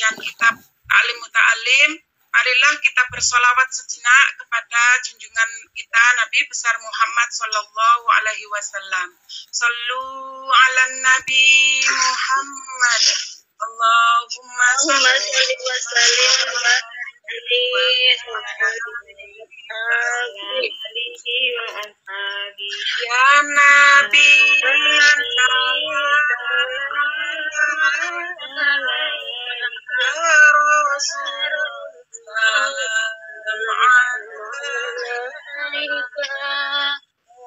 pembacaan kitab Ta'lim Muta'alim, marilah kita bersolawat sejenak kepada junjungan kita Nabi besar Muhammad Sallallahu Alaihi Wasallam. Sallu ala Nabi Muhammad. Allahumma salli wa sallim ya Nabi ya Rasulullah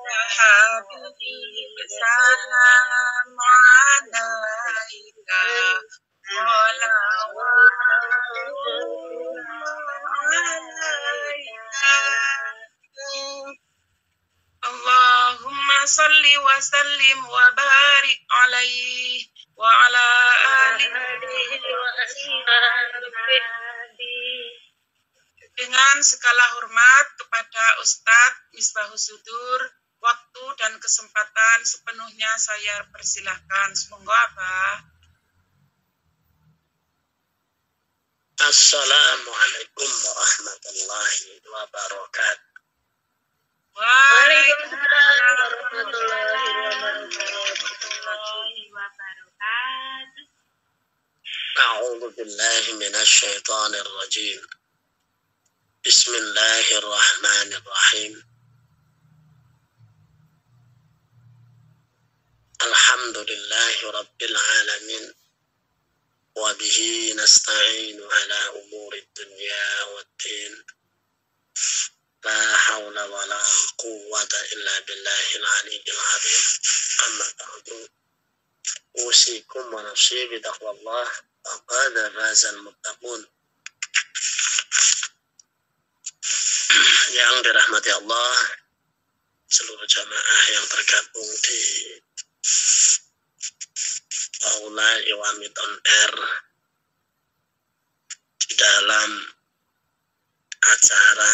ya Habib salam alaika Allahumma salli wa sallim wa barik alaihi wa ala alihi wa ashabihi. Dengan segala hormat kepada Ustadz Misbahus Sudur, waktu dan kesempatan sepenuhnya saya persilahkan. Semoga apa? Assalamualaikum warahmatullahi wabarakatuh. Waalaikumsalam warahmatullahi wabarakatuh. A'udzu billahi minasy syaithanir rajim. Bismillahirrahmanirrahim. Alhamdulillahi rabbil alamin. Wa bihi nasta'inu ala umuri dunya waddin. La hawla wa la quwwata illa billahil aliyyil azim. Amma ba'du. Usikum wa nafsi bi taqwallah. Faqad fazal muttaqun. Yang dirahmati Allah, seluruh jamaah yang tergabung di Aula Iwamid on Air di dalam acara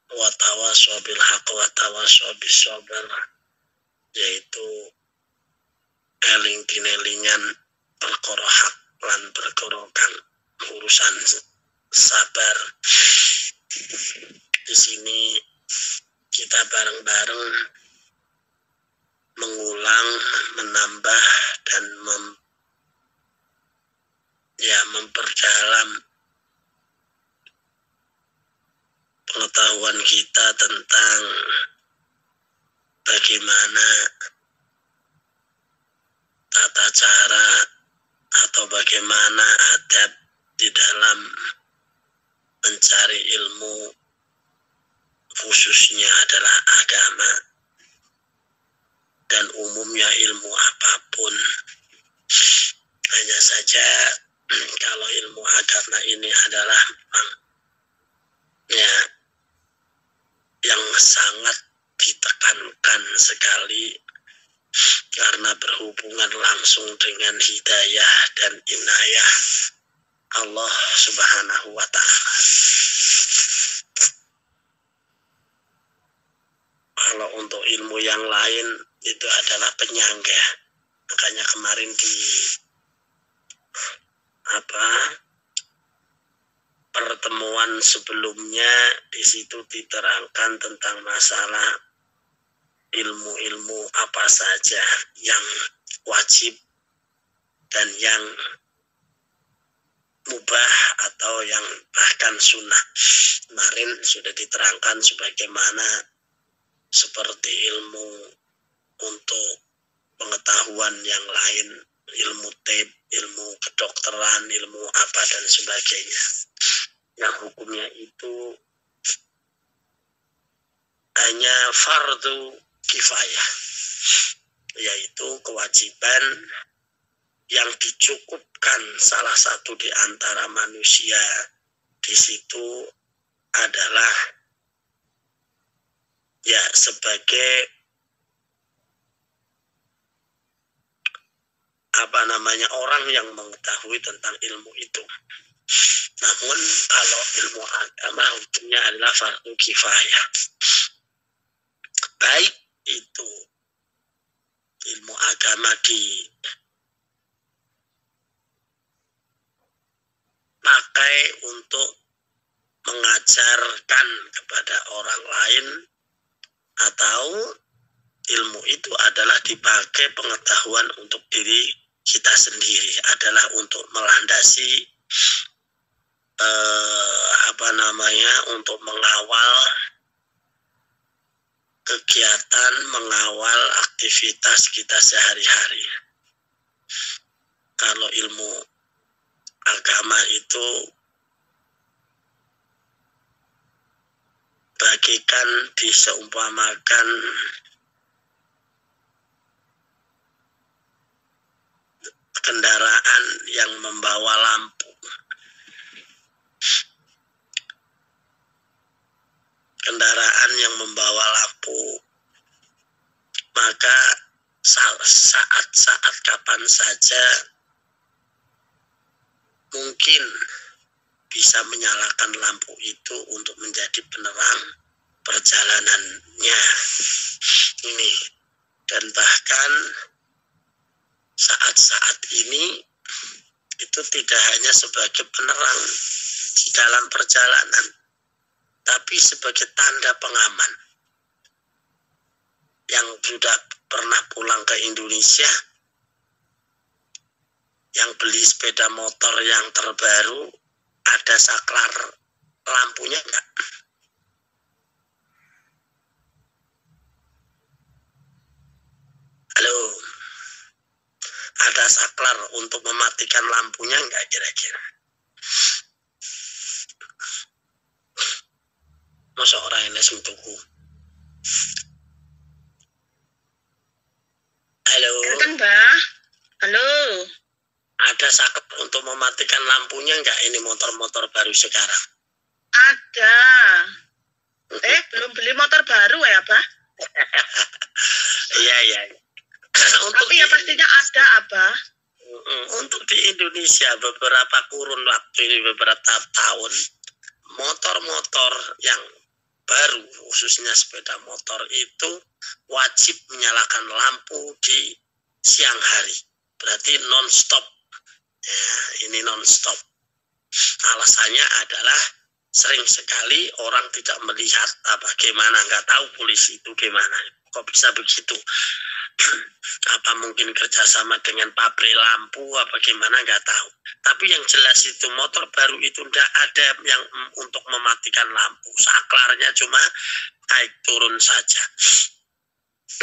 Watawasaw bil haq watawasaw bis sabr, yaitu eling tinelingan perkara hak lan perkara kang urusan sabar. Di sini kita bareng-bareng mengulang, menambah dan memperdalam pengetahuan kita tentang bagaimana tata cara atau bagaimana adab di dalam mencari ilmu, khususnya adalah agama dan umumnya ilmu apapun. Hanya saja kalau ilmu agama ini adalah yang sangat ditekankan sekali karena berhubungan langsung dengan hidayah dan inayah Allah Subhanahu wa ta'ala. Kalau untuk ilmu yang lain itu adalah penyangga. Makanya kemarin di pertemuan sebelumnya di situ diterangkan tentang masalah ilmu-ilmu apa saja yang wajib dan yang mubah atau yang bahkan sunnah. Kemarin sudah diterangkan sebagaimana seperti ilmu untuk pengetahuan yang lain, ilmu taib, ilmu kedokteran, ilmu apa dan sebagainya, yang hukumnya itu hanya fardu kifayah, yaitu kewajiban yang dicukupkan salah satu di antara manusia. Di situ adalah sebagai orang yang mengetahui tentang ilmu itu. Namun kalau ilmu agama hukumnya adalah fardu kifayah, baik itu ilmu agama di dipakai untuk mengajarkan kepada orang lain, atau ilmu itu adalah dipakai pengetahuan untuk diri kita sendiri, adalah untuk melandasi untuk mengawal kegiatan, mengawal aktivitas kita sehari-hari. Kalau ilmu agama itu bagikan diseumpamakan kendaraan yang membawa lampu. Kendaraan yang membawa lampu, maka saat-saat kapan saja mungkin bisa menyalakan lampu itu untuk menjadi penerang perjalanannya ini. Dan bahkan saat-saat ini itu tidak hanya sebagai penerang di dalam perjalanan, tapi sebagai tanda pengaman. Yang sudah pernah pulang ke Indonesia, yang beli sepeda motor yang terbaru, ada saklar lampunya enggak? Halo, ada saklar untuk mematikan lampunya enggak kira-kira? Masa orang yang langsung tuku? Halo. Enten, Mbah. Halo. Ada saklar untuk mematikan lampunya enggak ini motor-motor baru sekarang? Ada. Belum beli motor baru ya, Abah? Iya. Tapi ya pastinya ada, Abah. Untuk di Indonesia beberapa kurun waktu ini, beberapa tahun, motor-motor yang baru, khususnya sepeda motor itu wajib menyalakan lampu di siang hari. Berarti non-stop. Ya, ini non-stop. Alasannya adalah sering sekali orang tidak melihat bagaimana, nggak tahu polisi itu gimana. Kok bisa begitu? Apa mungkin kerjasama dengan pabrik lampu, apa gimana, nggak tahu. Tapi yang jelas itu motor baru itu tidak ada yang untuk mematikan lampu. Saklarnya cuma naik turun saja.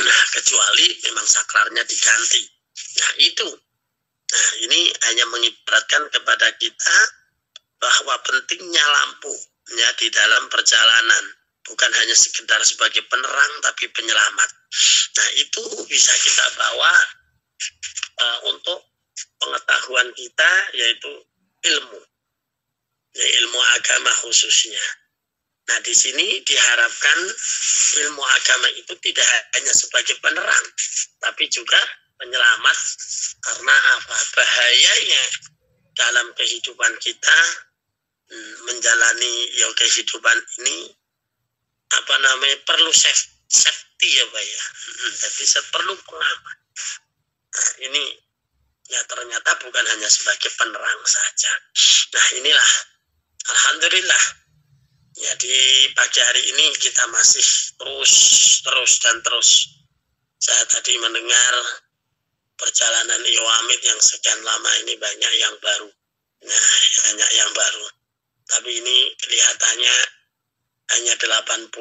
Nah, kecuali memang saklarnya diganti. Nah, itu. Nah, ini hanya mengibaratkan kepada kita bahwa pentingnya lampu ya di dalam perjalanan. Bukan hanya sekedar sebagai penerang, tapi penyelamat. Nah, itu bisa kita bawa untuk pengetahuan kita, yaitu ilmu. Ya, ilmu agama khususnya. Nah, di sini diharapkan ilmu agama itu tidak hanya sebagai penerang, tapi juga penyelamat. Karena apa? Bahayanya dalam kehidupan kita menjalani kehidupan ini perlu safety ya Pak ya. Jadi perlu pengaman. Nah, ini ya ternyata bukan hanya sebagai penerang saja. Nah, inilah alhamdulillah ya di pagi hari ini kita masih terus. Saya tadi mendengar perjalanan Iwamid yang sekian lama ini banyak yang baru. Nah, banyak yang baru. Tapi ini kelihatannya hanya 81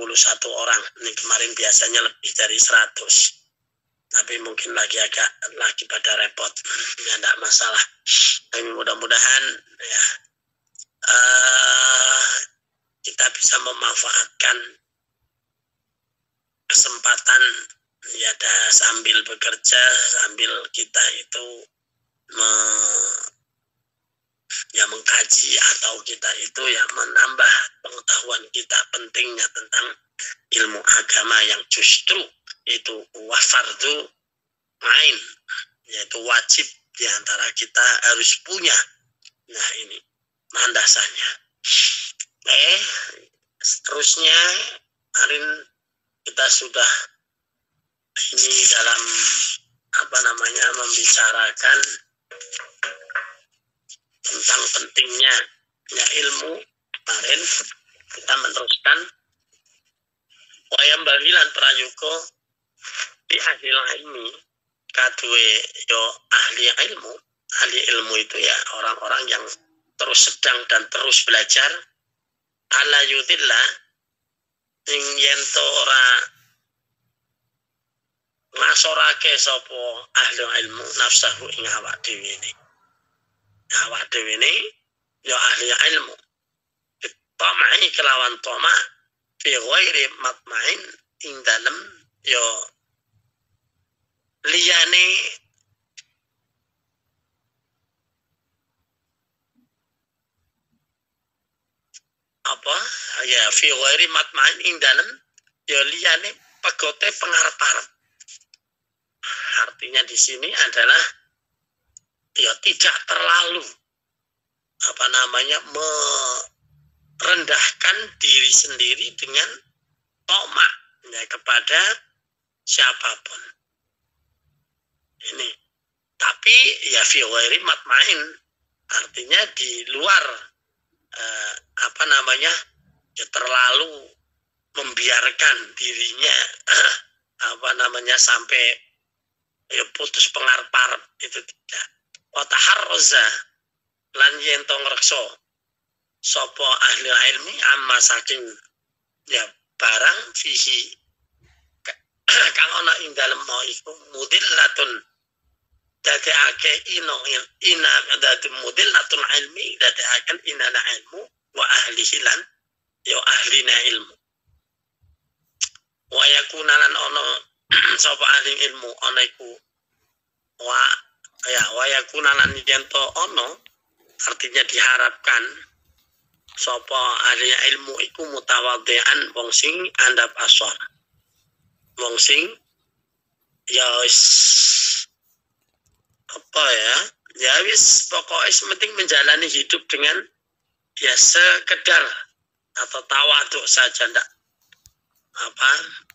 orang. Ini kemarin biasanya lebih dari 100. Tapi mungkin lagi pada repot. Ya enggak masalah. Tapi mudah-mudahan ya kita bisa memanfaatkan kesempatan ya sambil bekerja, sambil kita itu mengkaji atau kita itu ya menambah pengetahuan kita pentingnya tentang ilmu agama yang justru itu fardu ain, yaitu wajib diantara kita harus punya. Nah, ini landasannya. Seterusnya kemarin kita sudah ini dalam membicarakan tentang pentingnya Jadi ahli ilmi kadue yo ahli ilmu itu ya orang-orang yang terus sedang dan terus belajar ala yudillah ing yen to ora ngasorake sapa ahli ilmu nafsahu ing awak dhewe ne. Awak dhewe ne ya ahli ilmu. Tamai kelawan tama fi ghairi matma'in ing dalem ya liyane apa ya fi ghairi matma'in ing dalem ya liyane pegote pengarep-arep. Artinya di sini adalah ya tidak terlalu merendahkan diri sendiri dengan tomak ya, kepada siapapun. Ini. Tapi ya fi ghairi matma'in artinya di luar ya terlalu membiarkan dirinya sampai ya putus pengarep-arep itu tidak. Wa taharraza lan yen to ngrekso sapa ahli ilmi amma saking ya barang fihi kang ana ing dalem mau iku mudillatun dadekake ina dadi mudillatun ilmi dadekaken inana ilmu wa ahlihi lan ya ahlina ilmu wa yakunalan ana sapa ahli ilmu ana iku wa yakunalan yen to ana artinya diharapkan sapa ahli ilmu iku mutawadhian wong sing andhap asor wong sing ya wis pokoknya penting menjalani hidup dengan ya sekedar atau tawaduk saja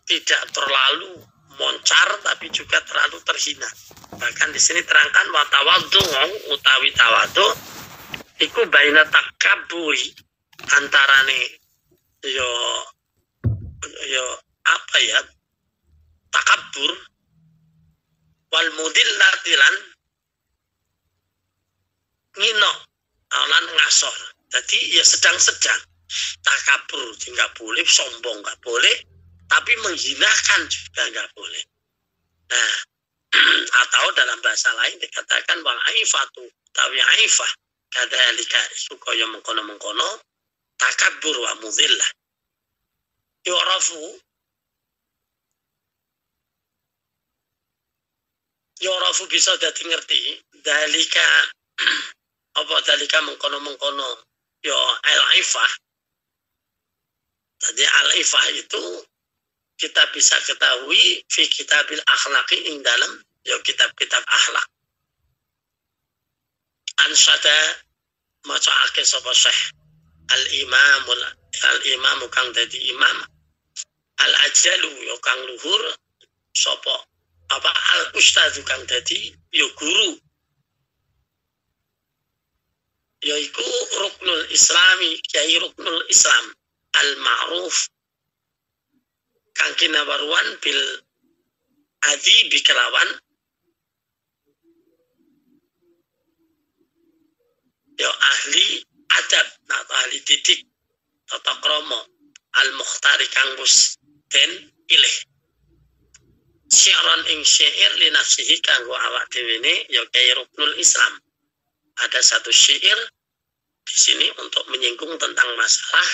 tidak terlalu moncar tapi juga terlalu terhina. Bahkan di sini terangkan wa tawaddu utawi tawadhu iku baina takabburi antarane yo takabbur wal mudillatilan ngino lan ngasor. Jadi ya sedang-sedang. Takabur nggak boleh, sombong nggak boleh, tapi menghinakan juga nggak boleh. Nah, atau dalam bahasa lain dikatakan wal aifatu tawi aifah kadzalika iku kaya mengkono-mengkono takabur wa mudhillah. Yurafu bisa dadi ngerti dalika apa dalika mengkono-mengkono yo al-aifah. Jadi al-aifah itu kita bisa ketahui fi kitabil akhlaqi ing dalam yo kitab-kitab akhlak. Ansada maca'ake sapa Syekh al-imam kang dadi imam al-ajalu yo kang luhur sapa al-ustadz kang dadi yo guru yaiku ruknul islami kiai ruknul islam al-ma'ruf kang kinawaruan bil adibi kelawan yo ahli adab atau ahli didik tata krama al-mukhtari kang wis den pilih syi'ran ing syair li nafsihi kanggo awak dhewe ne yo kiai ruknul islam. Ada satu syair di sini untuk menyinggung tentang masalah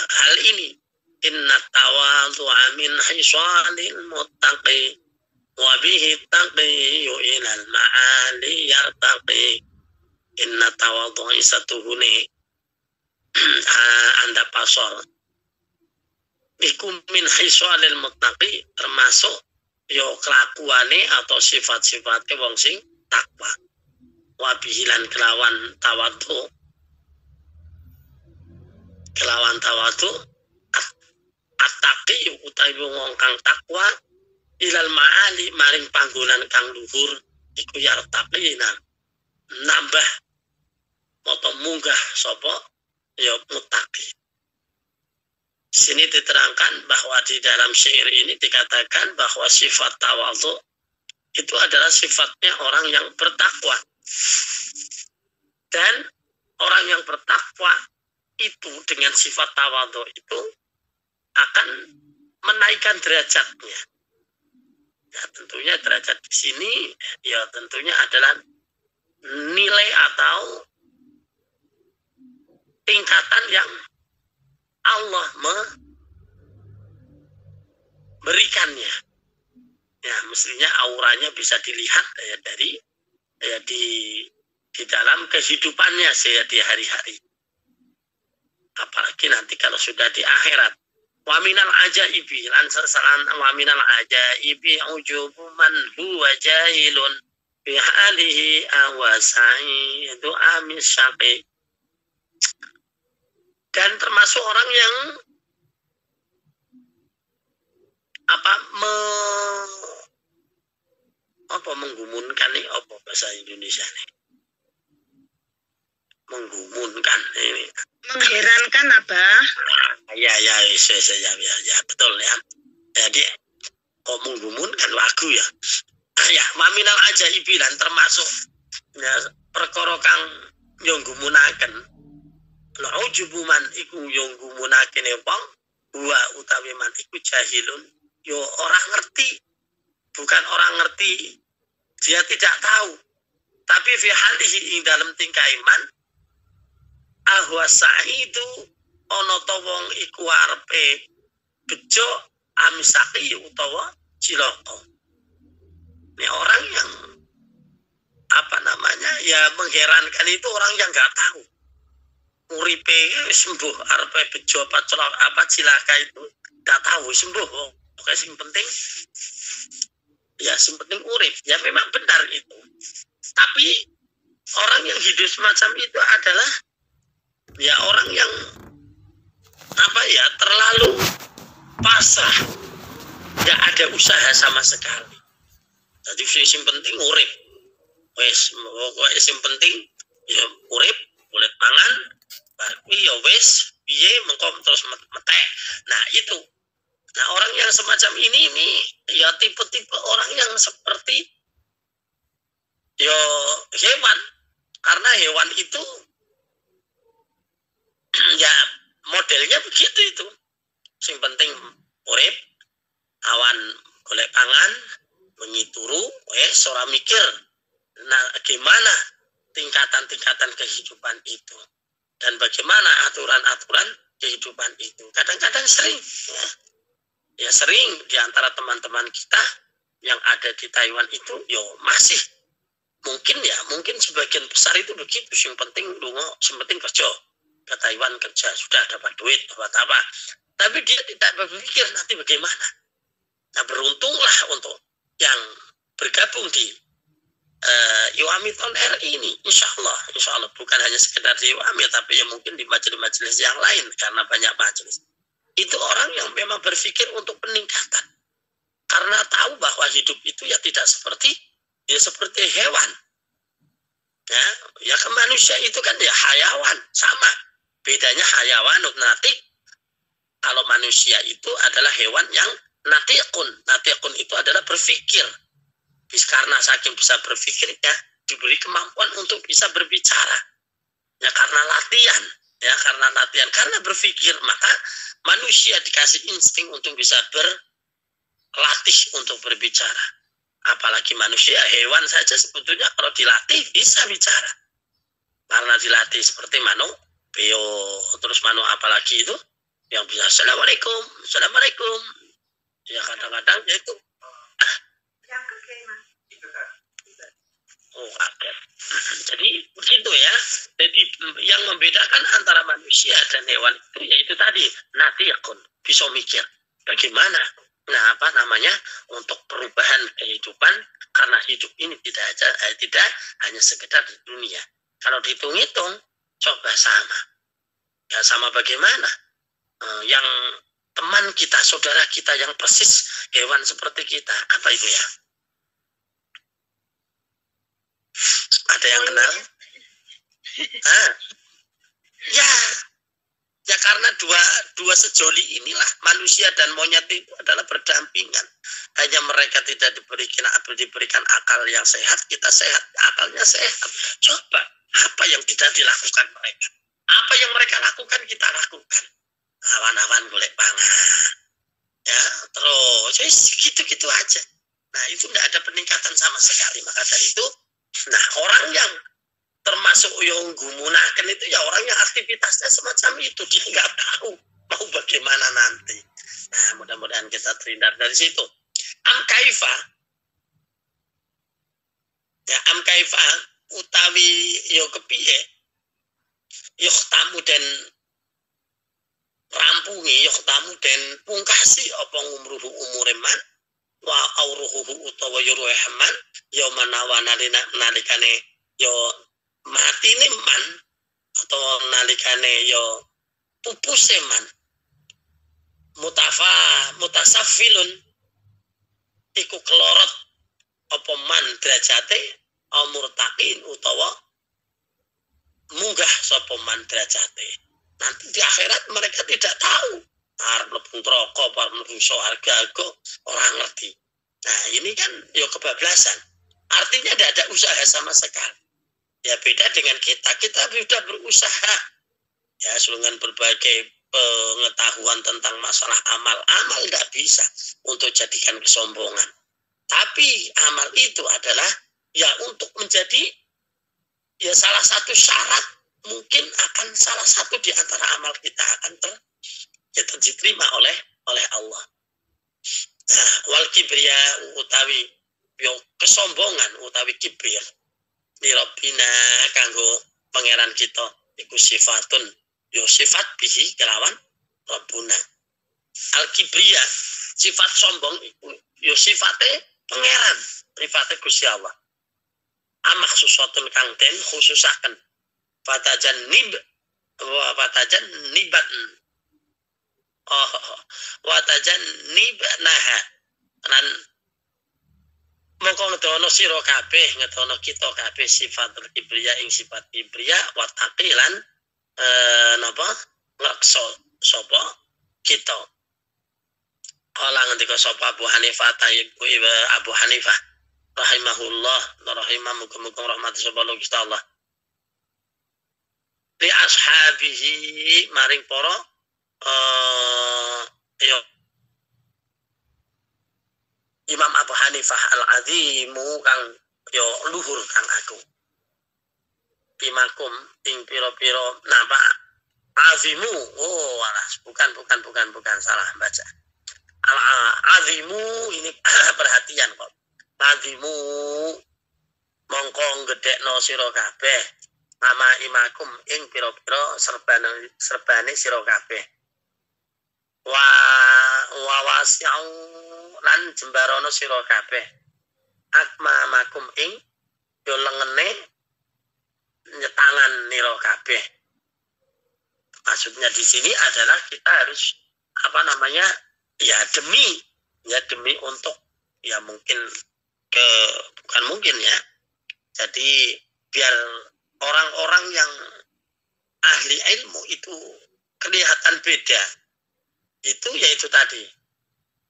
hal ini. Inna tawadhu'a min hisalil muttaqi wa bihi taqiyu ilal ma'ali yartaqi. Inna tawadhu'a satuhune anda pasor iku min hisalil muttaqi termasuk yo kelakuane atau sifat-sifatnya wong sing takwa. Wabihilan kelawan tawadhu attaqi utawi wong kang takwa ilal ma'ali maring panggonan kang luhur iku yartaqina nambah atau munggah sapa ya muttaqi. Sini diterangkan bahwa di dalam syair ini dikatakan bahwa sifat tawadhu itu adalah sifatnya orang yang bertakwa. Dan orang yang bertakwa itu dengan sifat tawadhu itu akan menaikkan derajatnya. Ya, tentunya derajat di sini ya tentunya adalah nilai atau tingkatan yang Allah memberikannya. Ya, mestinya auranya bisa dilihat ya dari ya di dalam kehidupannya di hari-hari. Apalagi nanti kalau sudah di akhirat. Wa minal ajaibi lan sasaran wa minal ajaibi ujubu man huwa jahilun bi halihi awasai itu amis syaqi. Dan termasuk orang yang menggumunkan nih, apa bahasa Indonesia nih? Menggumunkan ini. Mengherankan, Abah. Ya betul ya. Jadi kok menggumunkan lagu ya. Ya, maminal ajaibi lan termasuk ya perkara kang yo gumunaken. Lah ujubuman iku yo gumunaken wong wa utawi man iku jahilun yo orang ngerti. Bukan orang ngerti, dia tidak tahu. Tapi fi halihi ing dalam tingkah iman ahwasa itu ana ta wong iku arepe bejo amisaki utawa cilaka. Ini orang yang ya mengherankan itu orang yang nggak tahu. Uripe sembuh arepe bejo apa cilaka itu nggak tahu sembuh. Oke, yang penting ya yang penting urip. Ya memang benar itu. Tapi orang yang hidup semacam itu adalah ya orang yang terlalu pasrah, nggak ada usaha sama sekali. Jadi yang penting urip. Wes, pokoknya yang penting ya urip, kulit mangan, tapi ya wes, piye mengkom terus metek. Nah itu. Nah orang yang semacam ini ya tipe-tipe orang yang seperti ya hewan. Karena hewan itu ya modelnya begitu itu. Yang penting urip, awan golek pangan, menyituru, ora mikir. Nah, gimana tingkatan-tingkatan kehidupan itu dan bagaimana aturan-aturan kehidupan itu. Kadang-kadang sering ya sering di antara teman-teman kita yang ada di Taiwan itu masih mungkin sebagian besar itu begitu. Yang penting lungo, yang penting kerja. Ke Taiwan kerja, sudah dapat duit, dapat apa. Tapi dia tidak berpikir nanti bagaimana. Nah beruntunglah untuk yang bergabung di Iwami Tahun R ini, insya Allah bukan hanya sekedar di Iwami, tapi ya mungkin di majelis-majelis yang lain karena banyak majelis. Itu orang yang memang berpikir untuk peningkatan, karena tahu bahwa hidup itu ya tidak seperti hewan. Ya ke manusia itu kan ya hayawan sama. Bedanya hayawanut natik. Kalau manusia itu adalah hewan yang natikun. Natikun itu adalah berpikir. Karena saking bisa berpikir ya diberi kemampuan untuk bisa berbicara. Ya karena latihan. Karena berpikir maka manusia dikasih insting untuk bisa berlatih untuk berbicara. Apalagi manusia, hewan saja sebetulnya kalau dilatih bisa bicara. Karena dilatih seperti manuk, beo, terus manuk apalagi itu yang bisa Assalamualaikum. Ya kadang-kadang ya itu. Oh, kaget. Jadi begitu ya. Jadi yang membedakan antara manusia dan hewan itu yaitu tadi natiqun, bisa mikir bagaimana untuk perubahan kehidupan, karena hidup ini tidak hanya sekedar di dunia. Kalau dihitung-hitung coba sama. Ya sama bagaimana? Yang teman kita, saudara kita yang persis hewan seperti kita, apa itu ya? Ada yang kenal? Ya karena dua sejoli inilah manusia dan monyet itu adalah berdampingan. Hanya mereka tidak diberikan akal yang sehat, kita sehat, akalnya sehat. Coba apa yang tidak dilakukan mereka? Apa yang mereka lakukan kita lakukan. Awan-awan golek pangan. Ya, terus gitu-gitu aja. Nah, itu tidak ada peningkatan sama sekali. Maka dari itu, nah orang yang termasuk yang gunakan itu ya orang yang aktivitasnya semacam itu, dia nggak tahu mau bagaimana nanti. Nah, mudah-mudahan kita terhindar dari situ. Am kaifa utawi yo kepiye yo tamu dan rampungi yo tamu dan pungkasi apa umruhu umureman wa auruhu utawa yuruhman yo manawa nalikane yo matine man atau nalikane yo pupuse man mutasafilun iku kelorot apa man derajate murtaqin utawa munggah sapa man derajate. Nanti di akhirat mereka tidak tahu arep mlebu neraka apa mlebu surga kok ora ngerti. Nah, ini kan yo kebablasan. Artinya tidak ada usaha sama sekali. Ya beda dengan kita sudah berusaha ya dengan berbagai pengetahuan tentang masalah amal tidak bisa untuk jadikan kesombongan. Tapi amal itu adalah ya untuk menjadi ya salah satu syarat, mungkin akan salah satu di antara amal kita akan diterima oleh Allah. Nah, wal kibriya utawi yo kesombongan utawi kibir li rabbina kanggo pangeran kita iku sifatun yo sifat bihi kelawan rabbuna. Al kibriya sifat sombong iku yo sifate pangeran, sifate Gusti Allah. Amak susatun kang den khususaken fatajan nibat watajan nibnaha lan mongko ngetono sira kabeh ngetono kita kabeh sifatul kibriya ing sifat kibriya wa taqilan napa ngrekso sapa kita. Kala ngendika sapa Abu Hanifah Abu Hanifah rahimahullah rahimah muga-muga rahmat sapa Allah li ashabihi maring para Imam Abu Hanifah al-azimu kang yo luhur kang agung. Bimakum ing piro-piro napa azimu. Oh, alas, bukan salah baca. Al-azimu ini perhatian kok. Azimu mongko gedekno sira kabeh. Mama imakum ing piro-piro serbane sira kabeh. Wa wasi'u lan jembarono sira kabeh. Akma makum ing yo lengene nyetangan nira kabeh. Maksudnya di sini adalah kita harus ya demi untuk ya mungkin bukan mungkin ya. Jadi biar orang-orang yang ahli ilmu itu kelihatan beda. Itu yaitu tadi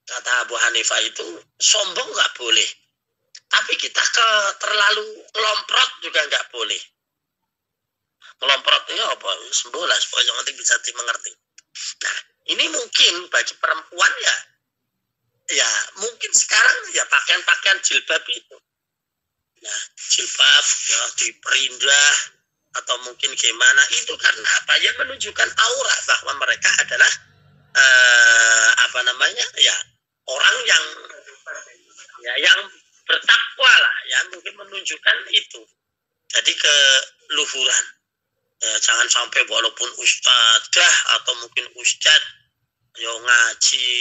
kata Abu Hanifah itu sombong nggak boleh, tapi kita terlalu ngelomprot juga nggak boleh. Ngelomprotnya apa? Sembola supaya nanti bisa dimengerti. Nah, ini mungkin bagi perempuan ya mungkin sekarang ya pakaian jilbab itu. Nah, jilbab ya diperindah atau mungkin gimana itu karena apa ya menunjukkan aura bahwa mereka adalah ya orang yang bertakwa lah ya, mungkin menunjukkan itu. Jadi keluhuran. Jangan sampai walaupun ustadzah atau mungkin ustadz yo ngaji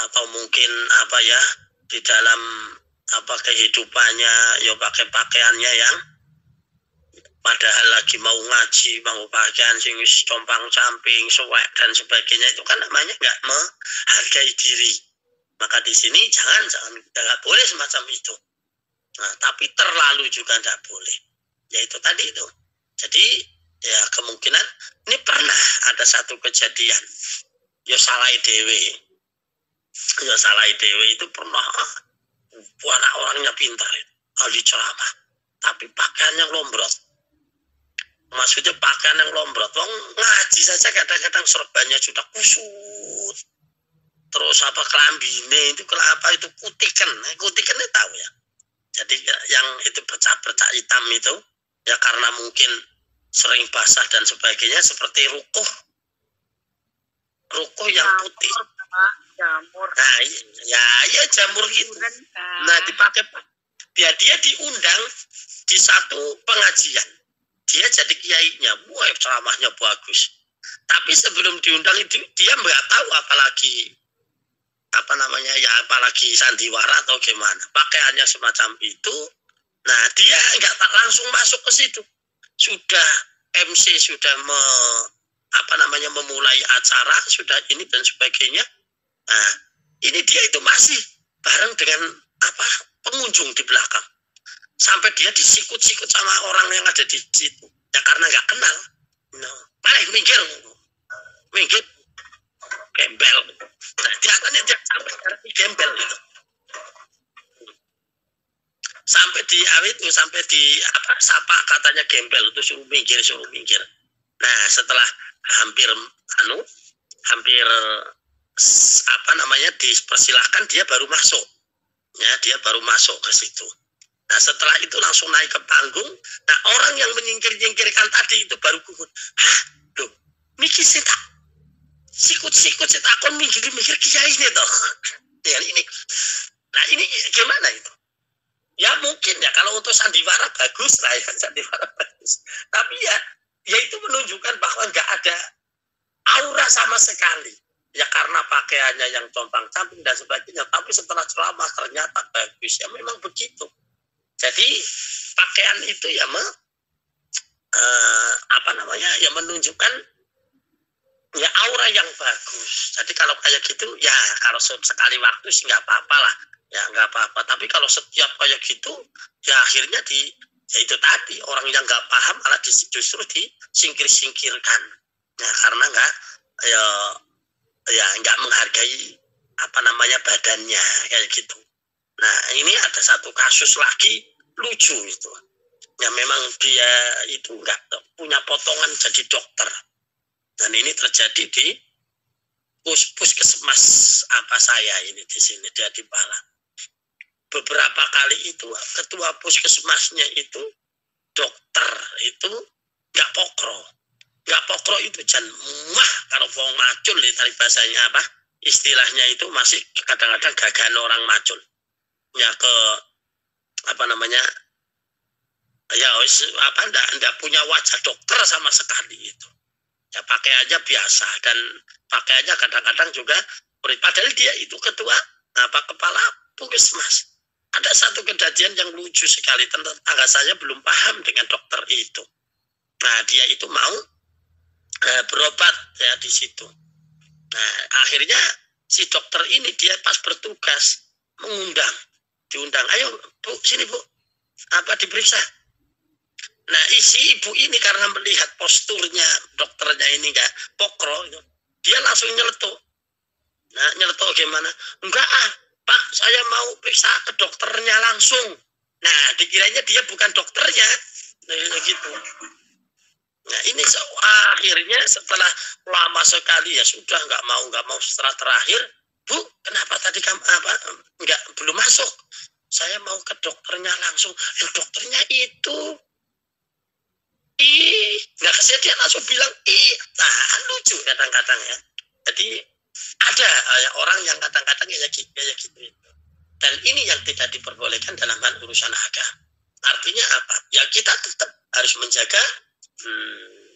atau mungkin di dalam kehidupannya yo pakai pakaiannya yang padahal lagi mau ngaji, mau pakaian sing compang-camping, suwek dan sebagainya, itu kan namanya nggak menghargai diri. Maka di sini jangan nggak boleh semacam itu. Nah, tapi terlalu juga nggak boleh. Ya itu tadi itu. Jadi ya kemungkinan Ini pernah ada satu kejadian. Ya salah dewe itu pernah. Anak orangnya pintar, ahli ceramah, tapi pakaiannya lombrot. Maksudnya pakaian yang lombrot. Wong ngaji saja kadang-kadang serbannya sudah kusut. Terus apa kelambine itu kelapa itu kutikan itu tahu ya. Jadi yang itu bercak hitam itu ya karena mungkin sering basah dan sebagainya, seperti rukuh yang putih. Jamur. Nah, ya jamur gitu. Nah, dipakai dia diundang di satu pengajian. Dia jadi kiainya, wah ceramahnya bagus. Tapi sebelum diundang itu dia nggak tahu apalagi sandiwara atau gimana. Pakaiannya semacam itu. Nah, dia nggak langsung masuk ke situ. Sudah MC sudah memulai acara, sudah ini dan sebagainya. Nah, ini dia itu masih bareng dengan pengunjung di belakang. Sampai dia disikut-sikut sama orang yang ada di situ. Ya karena nggak kenal. Minggir. Gembel. Nah, dia sampai gembel gitu. Sampai sapa katanya gembel itu suruh minggir. Nah, setelah hampir dipersilahkan, dia baru masuk. Ya, dia baru masuk ke situ. Nah, setelah itu langsung naik ke panggung. Nah, orang yang menyingkir-nyingkirkan tadi itu baru gugur. Hah? Loh, mikir sih tak? Sikut-sikut sih takon mikir kiai ini toh. Ya ini. Nah, ini gimana itu? Ya mungkin ya kalau untuk sandiwara bagus lah ya, sandiwara bagus. Tapi ya itu menunjukkan bahwa nggak ada aura sama sekali. Ya karena pakaiannya yang compang-camping dan sebagainya. Tapi setelah ceramah ternyata bagus. Ya memang begitu. Jadi pakaian itu ya menunjukkan ya aura yang bagus. Jadi kalau kayak gitu ya kalau sekali waktu sih nggak apa-apa lah. Ya nggak apa-apa. Tapi kalau setiap kayak gitu ya akhirnya ya itu tadi orang yang nggak paham malah justru disingkir-singkirkan. Ya karena nggak menghargai badannya kayak gitu. Nah, ini ada satu kasus lagi lucu itu. Ya memang dia itu nggak punya potongan jadi dokter. Dan ini terjadi di puskesmas saya ini di sini di Pala. Beberapa kali itu ketua puskesmasnya itu dokter itu nggak pokro itu jan kalau wong macul dari bahasanya istilahnya itu masih kadang-kadang gagan orang macul. Ya ndak punya wajah dokter sama sekali itu. Ya pakaiannya biasa dan pakaiannya kadang-kadang juga padahal dia itu ketua kepala puskesmas. Ada satu kejadian yang lucu sekali, tetangga saya belum paham dengan dokter itu. Nah, dia itu mau berobat ya di situ. Nah, akhirnya si dokter ini dia pas bertugas diundang, ayo Bu, sini Bu, diperiksa. Nah, si ibu ini karena melihat posturnya dokternya ini nggak pokro, dia langsung nyeletuk. Nah, nyeletuk gimana? Enggak Pak, saya mau periksa ke dokternya langsung. Nah, dikiranya dia bukan dokternya. Nah, gitu. Nah, ini akhirnya setelah lama sekali ya sudah nggak mau setelah terakhir, Bu, kenapa tadi kamu belum masuk? Saya mau ke dokternya langsung. Dokternya itu nggak kesedihan langsung bilang nah lucu kadang-kadang ya. Jadi ada orang yang kadang-kadang kayak gitu. Dan ini yang tidak diperbolehkan dalam hal urusan agama. Artinya apa? Ya kita tetap harus menjaga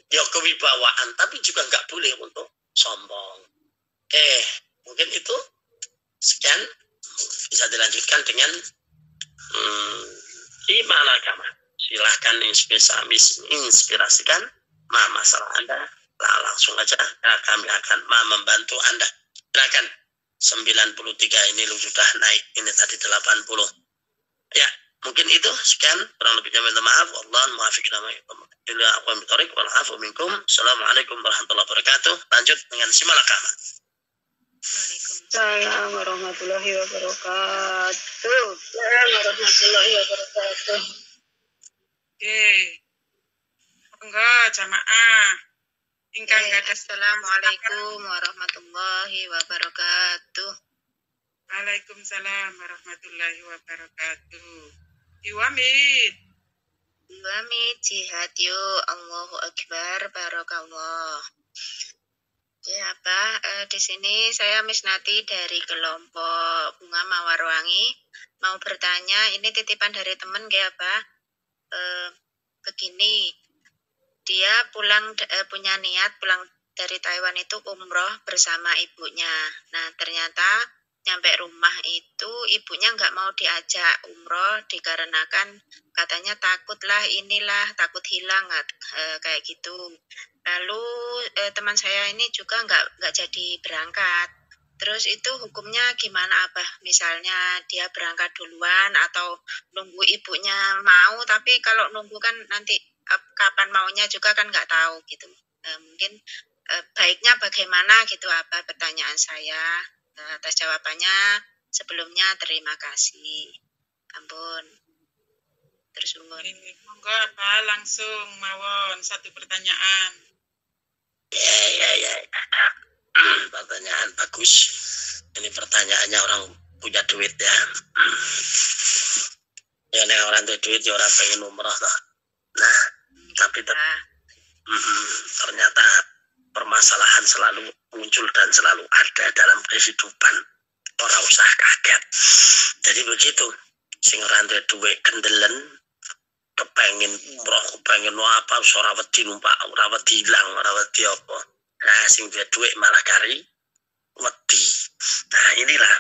kewibawaan, tapi juga nggak boleh untuk sombong. Mungkin itu sekian, bisa dilanjutkan dengan iman agama. Silahkan inspirasikan masalah Anda. Langsung aja kami akan membantu Anda. Silakan. 93 ini sudah naik, ini tadi 80. Ya, mungkin itu sekian, kurang lebihnya minta maaf. Wallahu Assalamualaikum warahmatullahi wabarakatuh. Lanjut dengan simalakama. Waalaikumsalam warahmatullahi wabarakatuh. Warahmatullahi wabarakatuh. Oke. Enggak, jamaah. Ingkang gadah. Assalamualaikum warahmatullahi wabarakatuh. Waalaikumsalam warahmatullahi wabarakatuh. Iwamid. Jihad yuk. Allahu Akbar. Barakallah. Ya di sini saya Miss Nati dari kelompok Bunga Mawar Wangi. Mau bertanya, ini titipan dari teman ya Pak. Begini, dia punya niat pulang dari Taiwan itu umroh bersama ibunya. Nah ternyata nyampe rumah itu ibunya nggak mau diajak umroh dikarenakan katanya takutlah takut hilang kayak gitu. Lalu teman saya ini juga nggak jadi berangkat. Terus itu hukumnya gimana Abah? Misalnya dia berangkat duluan atau nunggu ibunya mau, tapi kalau nunggu kan nanti kapan maunya juga kan nggak tahu gitu. Mungkin baiknya bagaimana gitu Abah, pertanyaan saya. Atas jawabannya sebelumnya terima kasih. Ampun. Terus monggo Abah langsung mawon satu pertanyaan. Ya. Pertanyaan bagus. Ini pertanyaannya orang punya duit ya. Ya nih orang punya duit ya orang pengen umroh lah. Nah, tapi ternyata permasalahan selalu muncul dan selalu ada dalam kehidupan. Orang usah kaget. Jadi begitu. Sing ora duwe kendelen kepengin umroh, kepengin apa, ora wedi numpak, ora wedi ilang, ora wedi apa. Nah, sing duwe duit malah kari wedi. Nah, inilah.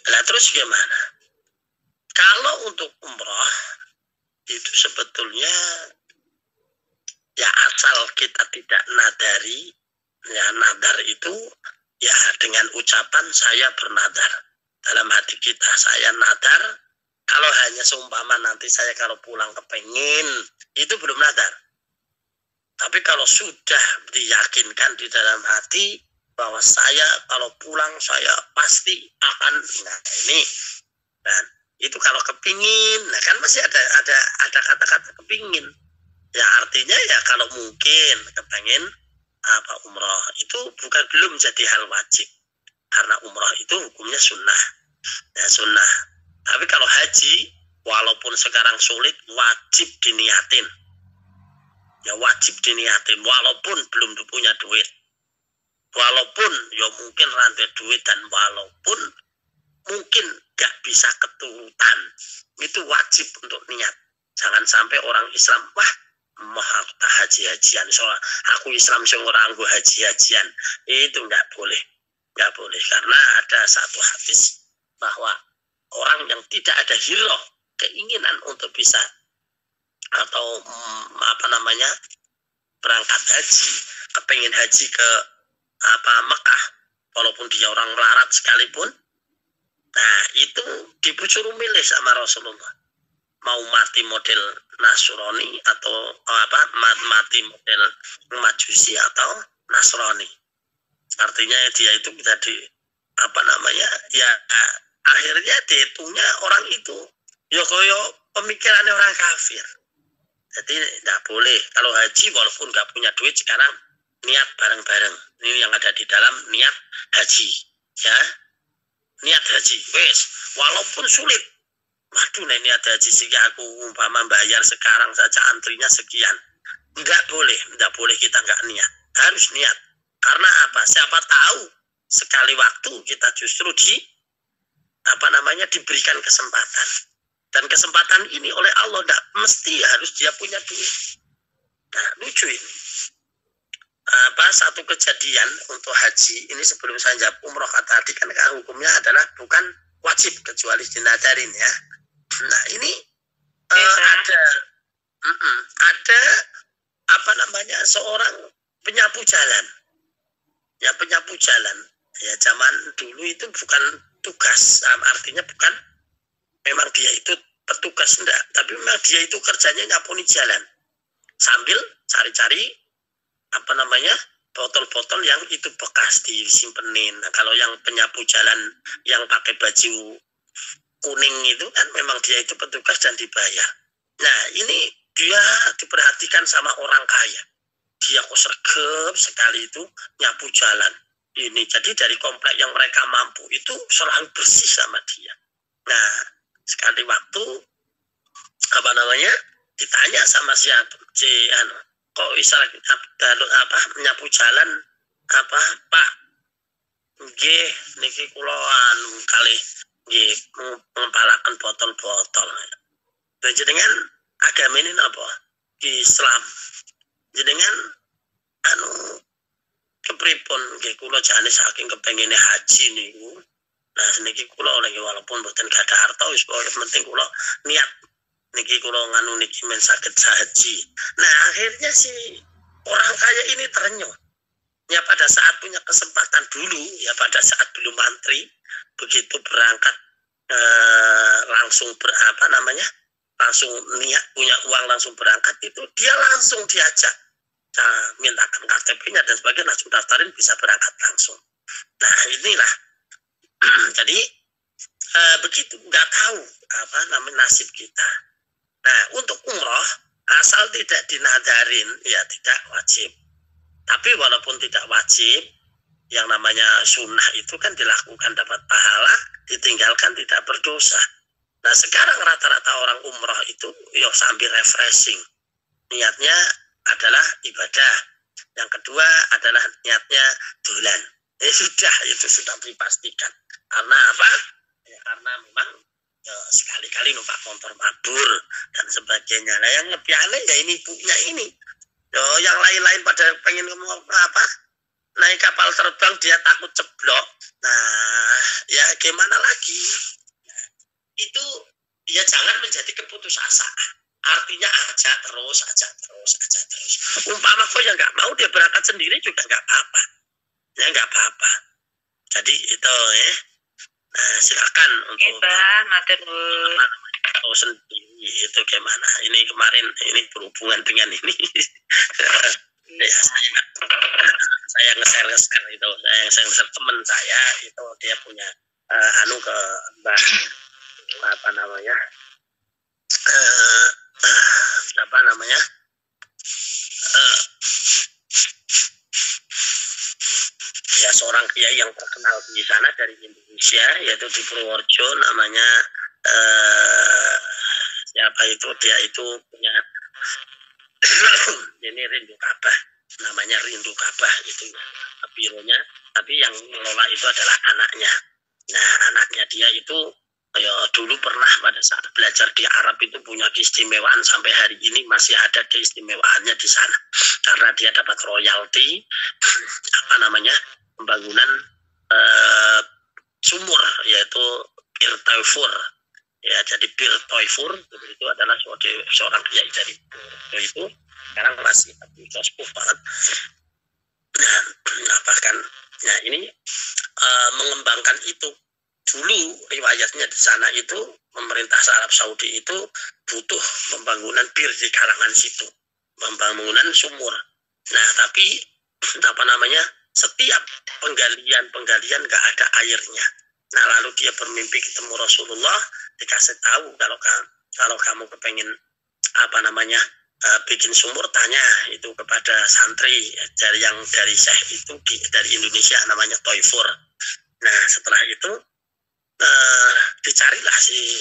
Lah terus gimana? Kalau untuk umroh itu sebetulnya ya asal kita tidak nadari, ya nadar itu ya dengan ucapan saya bernadar. Dalam hati kita saya nadar, kalau hanya seumpama nanti saya kalau pulang kepengin, itu belum nadar. Tapi kalau sudah diyakinkan di dalam hati bahwa saya kalau pulang saya pasti akan, nah ini, dan itu kalau kepingin, nah kan masih ada kata-kata kepingin. Ya artinya ya kalau mungkin kepengin umroh itu belum jadi hal wajib, karena umroh itu hukumnya sunnah, ya sunnah. Tapi kalau haji, walaupun sekarang sulit, wajib diniatin. Ya wajib diniatin walaupun belum punya duit, walaupun ya mungkin rantai duit, dan walaupun mungkin gak bisa keturutan, itu wajib untuk niat. Jangan sampai orang Islam mau haji-hajian, soalnya aku Islam sing ora nggo haji-hajian, itu nggak boleh karena ada satu hadis bahwa orang yang tidak ada hirah, keinginan untuk bisa atau berangkat haji, kepengin haji ke Mekah, walaupun dia orang melarat sekalipun, nah itu disuruh milih sama Rasulullah, mau mati model Nasrani atau mati model Majusi atau Nasrani. Artinya dia itu jadi ya akhirnya dihitungnya orang itu ya koyo pemikirannya orang kafir. Jadi tidak boleh kalau haji walaupun nggak punya duit sekarang niat bareng-bareng. Ini yang ada di dalam niat haji, ya. Niat haji, wes walaupun sulit. Waduh, niat haji sih aku umpama bayar sekarang saja antrinya sekian. Nggak boleh kita nggak niat. Harus niat. Karena apa? Siapa tahu sekali waktu kita justru diberikan kesempatan. Dan kesempatan ini oleh Allah tidak mesti harus dia punya duit. Nah, lucu ini. Satu kejadian untuk haji ini sebelum saya jawab umroh tadi kan hukumnya adalah bukan wajib kecuali dinadarin ya. Nah ini ada seorang penyapu jalan. Ya penyapu jalan. Ya zaman dulu itu bukan tugas, artinya bukan, memang dia itu petugas enggak, tapi memang dia itu kerjanya nyapuni jalan sambil cari-cari botol-botol yang itu bekas disimpenin. Nah, kalau yang penyapu jalan yang pakai baju kuning itu kan memang dia itu petugas dan dibayar. Nah, ini dia diperhatikan sama orang kaya. Dia kok sergap sekali itu nyapu jalan. Ini jadi dari komplek yang mereka mampu itu selalu bersih sama dia. Nah, sekali waktu ditanya sama siapa kok bisa menyapu jalan Pak nggih niki kula kalih nggih ngempalaken botol-botol. Jenengan agama ini napa? Islam. Jenengan kepripun nggih kula jane saking kepengine haji niku. Nah niki kula oleh walaupun mboten gadah harta wis penting kula niat niki kula nganu niki men saged haji. Nah akhirnya si orang kaya ini terenyuh. Ya pada saat punya kesempatan dulu, ya pada saat belum mantri, begitu berangkat langsung langsung niat punya uang langsung berangkat itu dia langsung diajak. Mintakan KTP-nya dan sebagainya langsung daftarin bisa berangkat langsung. Nah inilah jadi begitu nggak tahu nasib kita. Nah untuk umroh asal tidak dinadarin ya tidak wajib. Tapi walaupun tidak wajib, yang namanya sunnah itu kan dilakukan dapat pahala, ditinggalkan tidak berdosa. Nah sekarang rata-rata orang umroh itu ya sambil refreshing. Niatnya adalah ibadah. Yang kedua adalah niatnya dolan. Itu sudah dipastikan. Karena apa? Ya, karena memang sekali-kali numpak motor mabur dan sebagainya. Nah yang lebih aneh ya ini ibunya ini. Yang lain-lain pada pengen ngomong naik kapal terbang dia takut ceblok. Nah ya gimana lagi? Itu ya jangan menjadi keputusasaan. Artinya aja terus. Umpama kok ya nggak mau dia berangkat sendiri juga nggak apa-apa. Ya nggak apa-apa. Jadi itu Nah silakan untuk tahu sendiri itu gimana. Ini kemarin ini berhubungan dengan ini. Ya saya nge-share itu. Saya nge-share teman saya itu dia punya ke Mbak ya seorang kiai yang terkenal di sana dari Indonesia yaitu di Purworejo namanya siapa itu dia itu punya ini Rindu Ka'bah namanya Rindu Ka'bah itu bironya tapi yang mengelola itu adalah anaknya. Nah anaknya dia itu dulu pernah pada saat belajar di Arab itu punya keistimewaan sampai hari ini masih ada keistimewaannya di sana karena dia dapat royalti pembangunan sumur yaitu Bir Taifur ya. Jadi Bir Taifur itu adalah seorang kiai dari itu sekarang masih sepuh banget. Bahkan ini mengembangkan itu. Dulu riwayatnya di sana itu pemerintah Arab Saudi itu butuh pembangunan bir di kalangan situ, pembangunan sumur. Nah tapi setiap penggalian nggak ada airnya. Nah lalu dia bermimpi ketemu Rasulullah, dikasih tahu kalau kamu kepengen bikin sumur tanya itu kepada santri dari Syekh itu dari Indonesia namanya Taifur. Nah setelah itu dicarilah si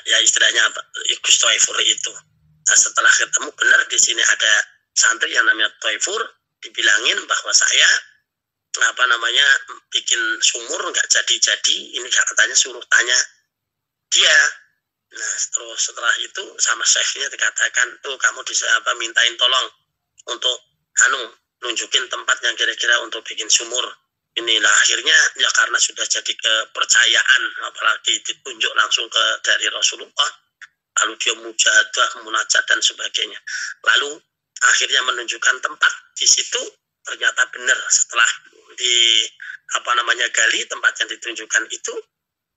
ya istilahnya Gus Taifur itu. Nah, setelah ketemu benar di sini ada santri yang namanya Taifur, dibilangin bahwa saya bikin sumur nggak jadi ini katanya suruh tanya dia. Nah terus setelah itu sama syekhnya dikatakan tuh kamu mintain tolong untuk nunjukin tempat yang kira-kira untuk bikin sumur. Inilah akhirnya ya karena sudah jadi kepercayaan apalagi ditunjuk langsung dari Rasulullah lalu dia mujahadah munajat dan sebagainya lalu akhirnya menunjukkan tempat di situ ternyata benar setelah gali tempat yang ditunjukkan itu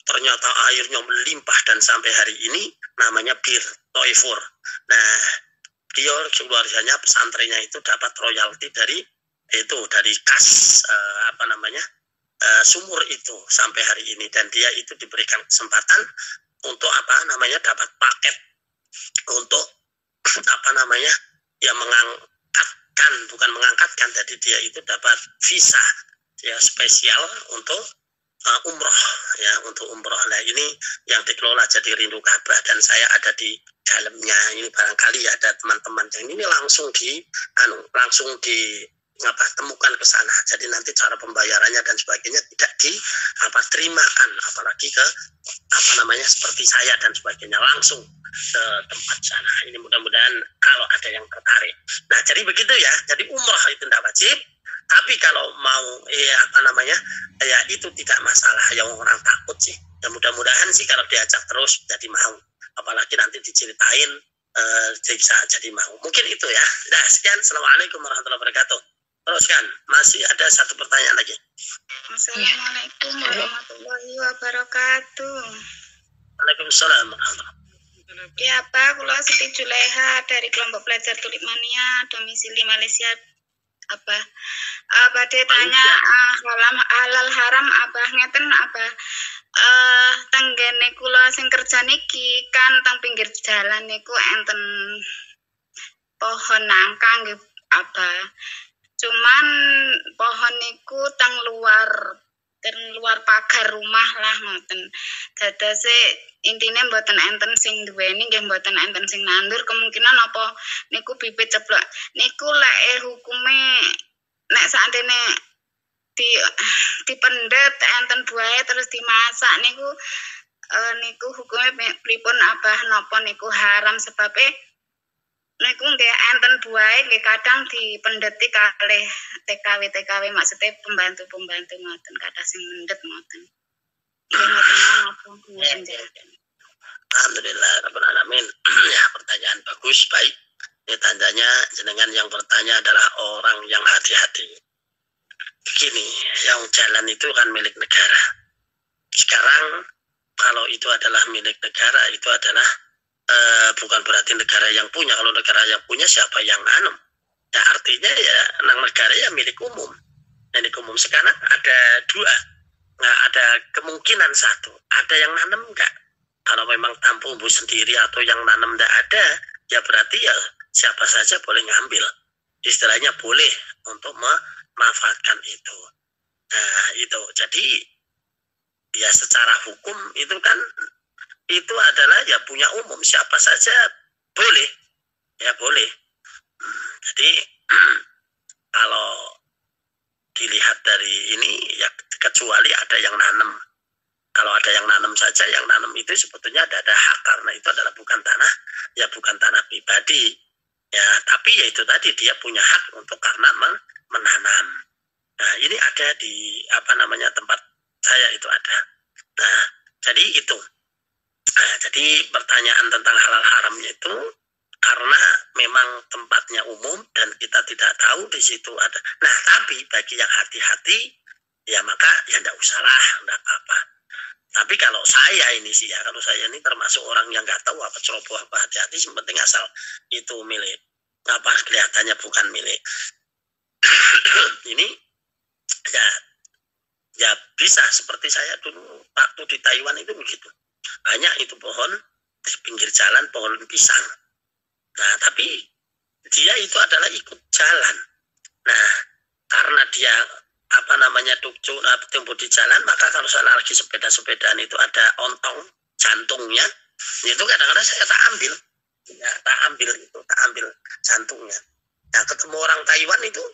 ternyata airnya melimpah dan sampai hari ini namanya Bir Toifur. Nah, dia keluarganya pesantrennya itu dapat royalti dari kas sumur itu sampai hari ini, dan dia itu diberikan kesempatan untuk dapat paket untuk mengangkatkan, jadi dia itu dapat visa ya spesial untuk umroh ya, untuk umroh. Nah, ini yang dikelola jadi Rindu Ka'bah dan saya ada di dalamnya. Ini barangkali ada teman-teman yang ini langsung temukan ke sana. Jadi nanti cara pembayarannya dan sebagainya tidak terimakan, apalagi ke seperti saya dan sebagainya, langsung ke tempat sana. Ini mudah-mudahan kalau ada yang tertarik. Nah, jadi begitu ya. Jadi umroh itu tidak wajib, tapi kalau mau itu tidak masalah. Yang orang takut sih, ya mudah-mudahan sih kalau diajak terus jadi mau, apalagi nanti diceritain bisa jadi mau. Mungkin itu ya. Nah, sekian. Assalamualaikum warahmatullahi wabarakatuh. Teruskan, masih ada satu pertanyaan lagi. Assalamualaikum warahmatullahi wabarakatuh. Waalaikumsalam warahmatullahi wabarakatuh. Ya, Pak, kula Siti Juleha dari kelompok belajar Tulipmania, domisili Malaysia. Badhe tanya halal haram ngeten tenggene kula sing kerja niki kan teng pinggir jalan niku enten pohon nangka nggih cuman pohon niku teng luar pagar rumah lah ngoten. Dadase intine mboten enten sing duweni, nggih mboten enten sing nandur. Kemungkinan apa niku bibit ceblok. Niku lek hukume nek saantene dipendet enten buahe terus dimasak niku hukume pripun napa niku haram sebabe niku nggih enten buahe nggih kadang dipendeti kalih TKW maksudnya pembantu ngoten kathah sing mendet ngoten. Alhamdulillah rabbil alamin. Ya, pertanyaan bagus, baik. Ini tandanya jenengan yang bertanya adalah orang yang hati-hati. Begini, yang jalan itu kan milik negara. Sekarang kalau itu adalah milik negara, itu adalah bukan berarti negara yang punya. Kalau negara yang punya, siapa yang nanam? Ya, artinya ya negara ya milik umum. Milik umum. Sekarang ada dua. Nah, ada kemungkinan satu, ada yang nanam enggak. Kalau memang tampung sendiri atau yang nanam enggak ada, ya berarti ya siapa saja boleh ngambil. Istilahnya boleh untuk memanfaatkan itu. Nah, itu. Jadi ya secara hukum itu kan itu adalah ya punya umum, siapa saja boleh. Ya boleh. Jadi kalau dilihat dari ini ya kecuali ada yang nanam. Kalau ada yang nanam saja, yang nanam itu sebetulnya ada hak karena itu adalah bukan tanah pribadi. Ya, tapi ya itu tadi dia punya hak untuk karena menanam. Nah, ini ada di tempat saya itu ada. Nah, jadi itu. Nah, jadi pertanyaan tentang halal haramnya itu karena memang tempatnya umum dan kita tidak tahu di situ ada. Nah, tapi bagi yang hati-hati ya maka ya enggak usahlah, enggak apa-apa. Tapi kalau saya ini sih ya, kalau saya ini termasuk orang yang nggak tahu apa ceroboh apa hati-hati, yang penting asal itu milik kelihatannya bukan milik ini ya bisa seperti saya dulu waktu di Taiwan itu begitu, banyak itu pohon di pinggir jalan, pohon pisang. Nah, tapi dia itu adalah ikut jalan. Nah, karena dia tumbuh di jalan, maka kalau saya lagi sepedaan itu ada ontong jantungnya, itu kadang-kadang saya tak ambil jantungnya. Nah, ketemu orang Taiwan itu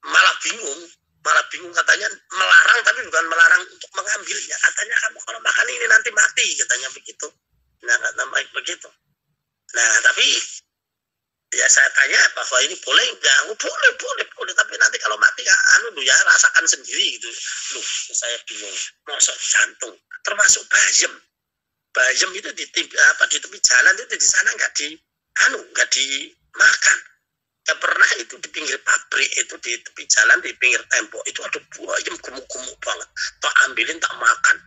malah bingung katanya melarang, tapi bukan melarang untuk mengambilnya, katanya kamu kalau makan ini nanti mati, katanya begitu. Nah, kata baik begitu. Nah, tapi ya saya tanya bahwa ini boleh enggak? Boleh, tapi nanti kalau mati ya rasakan sendiri gitu. Saya bingung. Masuk jantung, termasuk bayam itu di tepi jalan itu di sana enggak dimakan. Ya pernah itu di pinggir pabrik itu di tepi jalan di pinggir tembok itu ada bayam gemuk-gemuk banget. Tak ambilin tak makan.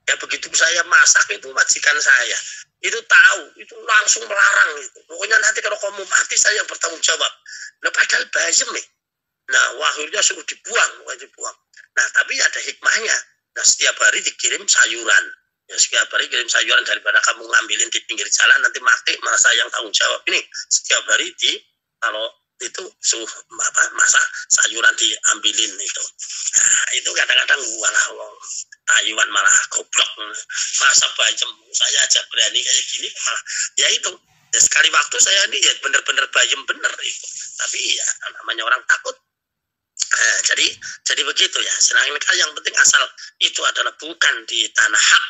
Ya begitu saya masak itu majikan saya itu tahu, itu langsung melarang itu. Pokoknya nanti kalau kamu mati saya yang bertanggung jawab. Nah padahal bayem nih. Nah akhirnya suruh dibuang. Nah tapi ada hikmahnya. Nah setiap hari dikirim sayuran. Ya setiap hari kirim sayuran, daripada kamu ngambilin di pinggir jalan nanti mati malah saya yang tanggung jawab. Ini setiap hari kalau itu suruh masak sayuran diambilin itu. Nah, itu kadang-kadang malah Taiwan malah goblok, masa bayem saya aja berani kayak gini malah ya itu ya sekali waktu saya ini ya bener-bener bayem bener itu, tapi ya namanya orang takut. Jadi begitu ya. Sedangkan yang penting asal itu adalah bukan di tanah hak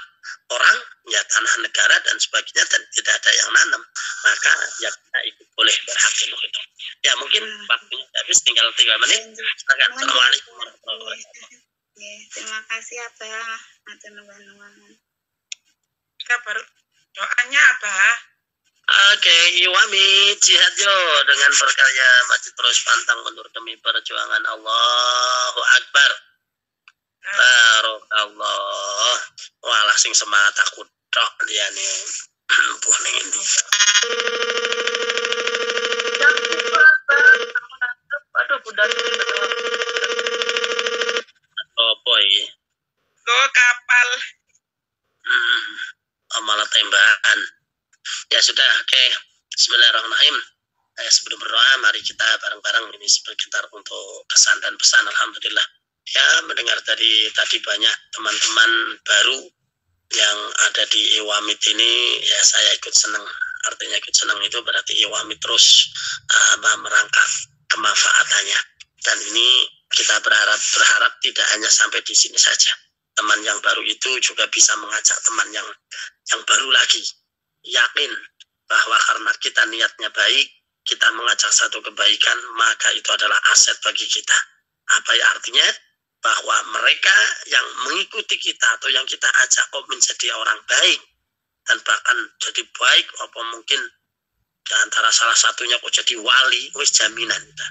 orang, ya tanah negara dan sebagainya, dan tidak ada yang nanam, maka ya kita ikut boleh berhak untuk itu. Ya mungkin waktunya habis, tinggal 3 menit. Silakan. Assalamualaikum warahmatullahi wabarakatuh. Terima kasih Abah. Kita baru doanya Abah. Oke, Iwami jihad yo dengan berkarya maju terus pantang mundur demi perjuangan. Allahu Akbar. Barokallah. Walah sing semangat aku tok dia nih. Buah ning endi. Aduh budak. Apa iki? Go kapal. Malah tembakan. Ya sudah, oke. Bismillahirrahmanirrahim. Sebelum berdoa, mari kita bareng-bareng ini sebentar untuk kesan dan pesan. Alhamdulillah. Ya, mendengar tadi banyak teman-teman baru yang ada di Iwamit ini, ya saya ikut senang. Artinya ikut senang itu berarti Iwamit terus merangkak kemanfaatannya. Dan ini kita berharap tidak hanya sampai di sini saja. Teman yang baru itu juga bisa mengajak teman yang baru lagi. Yakin bahwa karena kita niatnya baik, kita mengajak satu kebaikan, maka itu adalah aset bagi kita. Apa ya artinya? Bahwa mereka yang mengikuti kita atau yang kita ajak kok menjadi orang baik dan bahkan jadi baik, apa mungkin di antara salah satunya kok jadi wali, wis jaminan kita.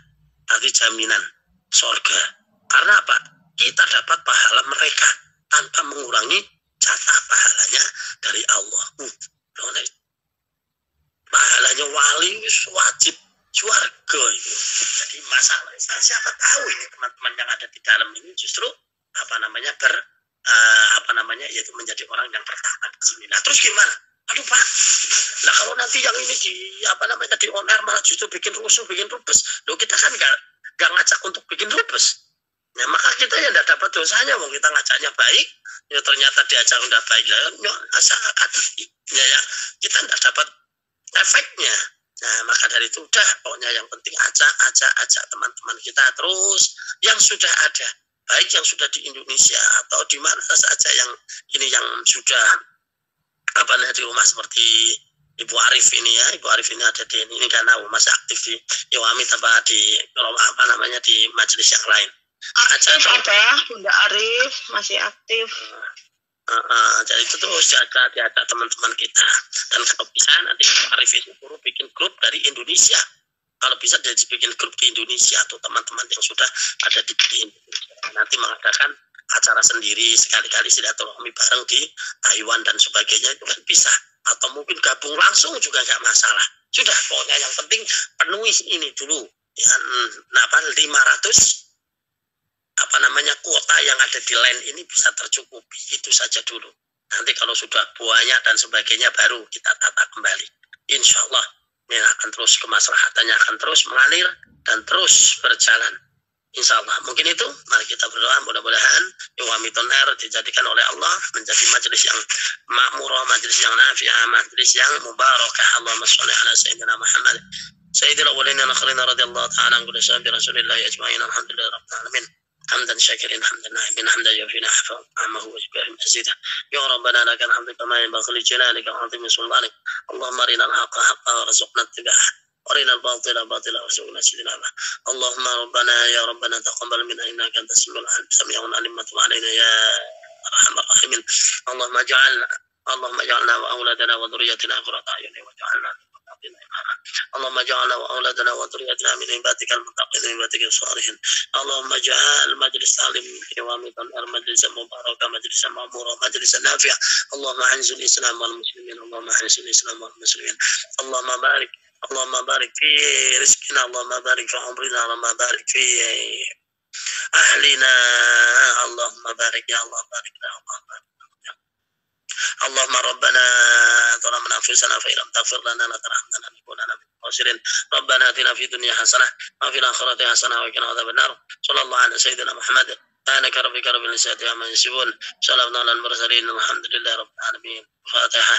Tadi jaminan surga. Karena apa? Kita dapat pahala mereka tanpa mengurangi jatah pahalanya dari Allah. Pahalanya wali wajib surga itu. Jadi masalah siapa tahu ini teman-teman yang ada di dalam ini justru yaitu menjadi orang yang pertahanan kesini. Nah terus gimana? Aduh Pak, nah kalau nanti yang ini di on air malah justru bikin rusuh, bikin rubes. Loh kita kan gak ngajak untuk bikin rubes. Nah maka kita ya tidak dapat dosanya, mau kita ngajaknya baik, ya ternyata diajak udah baik ya kita tidak dapat efeknya. Nah maka dari itu udah, pokoknya yang penting ajak teman-teman kita terus yang sudah ada, baik yang sudah di Indonesia atau di mana saja yang sudah di rumah seperti Ibu Arif ini ya. Ibu Arif ini ada di ini karena masih aktif di Iwamit di majelis yang lain. Aktif ada Bunda Arif masih aktif. Jadi itu terus diajak teman-teman kita. Dan kalau bisa nanti Arif itu perlu bikin grup dari Indonesia. Kalau bisa dia bikin grup di Indonesia atau teman-teman yang sudah ada di Indonesia. Nanti mengadakan acara sendiri, sekali-kali silaturahmi bareng di Taiwan dan sebagainya itu kan bisa. Atau mungkin gabung langsung juga nggak masalah. Sudah, pokoknya yang penting penuhi ini dulu. Ya, 500 kuota yang ada di LAN ini bisa tercukupi, itu saja dulu. Nanti kalau sudah banyak dan sebagainya baru kita tata kembali. Insya Allah ini akan terus, kemaslahatannya akan terus mengalir dan terus berjalan. Insya Allah. Mungkin itu, mari kita berdoa mudah-mudahan Iwamit on Air dijadikan oleh Allah menjadi majelis yang makmurah, majelis yang nafi'ah, majelis yang mubarakah. Allahumma sholli ala sayyidina Muhammad sayyidil awwalin wal akhirin radhiyallahu ta'ala an kulli sahabi Rasulillah ajma'in. Alhamdulillahi rabbil alamin. حمدا شاكرين حمدا ناعمين حمدا يوفي نعمه ويشبه مزيدا. يا ربنا لك الحمد كما ينبغي لجلالك وعظيم سلطانك. اللهم ارنا الحق حقا وارزقنا اتباعه وارنا الباطل باطلا وارزقنا اجتنابه. اللهم يا ربنا تقبل منا انك انت السميع العليم وتب علينا يا ارحم الراحمين. اللهم اجعلنا واولادنا وذريتنا قرة اعين واجعلنا للمتقين اماما. اللهم اجعلنا وأولادنا وذريتنا من عبادك المتقين من عبادك الصالحين. اللهم اجعل مجلس تعليم وامدا مجلسا مباركا مجلسا مأمورا مجلسا نافعا. اللهم اعز الإسلام والمسلمين. اللهم اعز الإسلام والمسلمين. اللهم بارك في رزقنا. اللهم بارك في عمرنا. اللهم بارك في أهلنا. اللهم بارك يا الله بارك يا الله بارك. اللهم ربنا ظلمنا أنفسنا فإن لم تغفر لنا وترحمنا لنكونن من الخاسرين. ربنا آتنا في الدنيا حسنة وفي الآخرة حسنة وقنا عذاب النار. صلى الله على سيدنا محمد. سبحانك ربك رب العزة عما يصفون. سلام على المرسلين والحمد لله رب العالمين. فاتحة.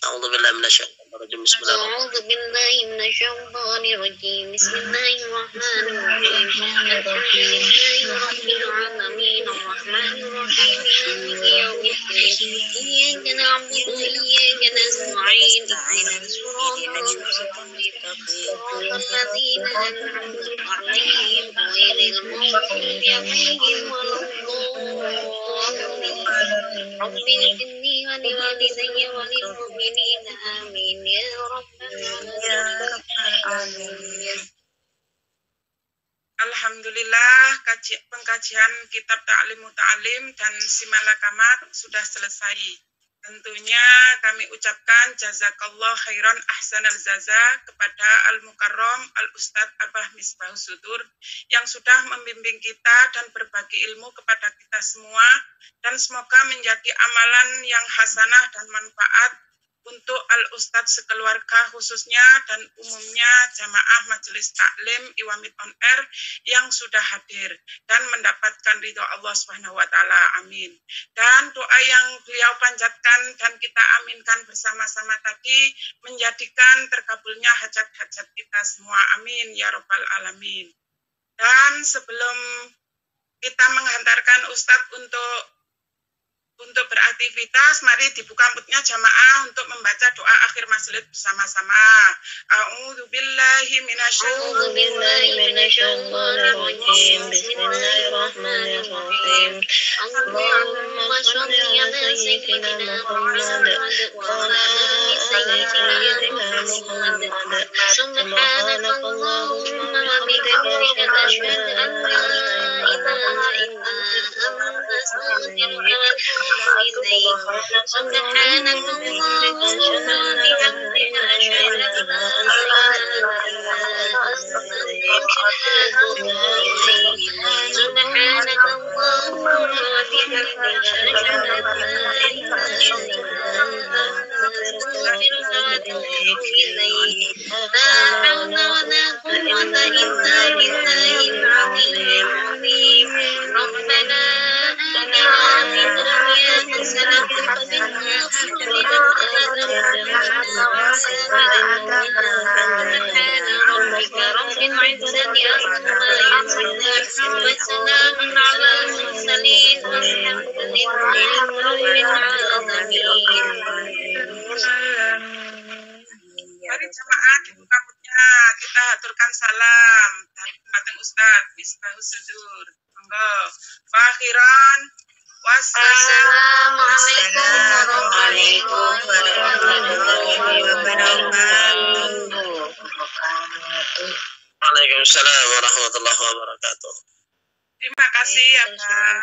أعوذ بالله من الشيطان الرجيم. بسم الله أعوذ بالله من الشيطان الرجيم. بسم الله الرحمن الرحيم. الحمد لله رب العالمين الرحمن الرحيم مالك يوم الدين. إياك نعبد وإياك نستعين. اهدنا الصراط المستقيم صراط الذين أنعمت عليهم غير المغضوب عليهم ولا الضالين. رب اغفرني ولوالدي وللمؤمنين آمين يا رب العالمين. Alhamdulillah, pengkajian kitab Ta'lim Muta'alim dan Simalakamat sudah selesai. Tentunya kami ucapkan jazakallah khairan ahsanal jaza kepada Al-Mukarram Al-Ustadz Abah Misbahus Sudur yang sudah membimbing kita dan berbagi ilmu kepada kita semua, dan semoga menjadi amalan yang hasanah dan manfaat untuk Al-Ustadz sekeluarga khususnya dan umumnya jamaah Majelis Taklim Iwamid On Air yang sudah hadir dan mendapatkan ridho Allah Subhanahu wa taala. Amin. Dan doa yang beliau panjatkan dan kita aminkan bersama-sama tadi menjadikan terkabulnya hajat-hajat kita semua. Amin ya rabbal alamin. Dan sebelum kita menghantarkan Ustadz untuk beraktivitas, mari dibuka mutnya jamaah untuk membaca doa akhir majelis bersama-sama. A'udzubillahi minasyaitonirrajim. Bismillahirrahmanirrahim. Allahumma sholli ala sayyidina Muhammad wa ala ali sayyidina Muhammad. Subhanakallahumma wa bihamdika asyhadu an la ilaha illa anta astaghfiruka wa atubu ilaik. Subhanakallahumma wa bihamdika asyhadu an la ilaha illa anta astaghfiruka wa atubu ilaik. Subhanakallahumma wa bihamdika asyhadu an la ilaha illa anta astaghfiruka wa atubu ilaik. La hawla wa la quwwata illa billahil aliyyil azim. Rabbana atina fid dunya hasanatan wa fil akhirati hasanatan wa qina adzabannar. Subhana rabbika rabbil izzati amma yasifun wa salamun alal mursalin walhamdulillahi rabbil alamin. Mari jamaah dibuka mutnya, kita aturkan salam dari Mateng Ustadz Misbahus Sudur. Monggo. Fakhiran Wassalamualaikum warahmatullahi wabarakatuh. Waalaikumsalam warahmatullahi wabarakatuh. Terima kasih, Abah.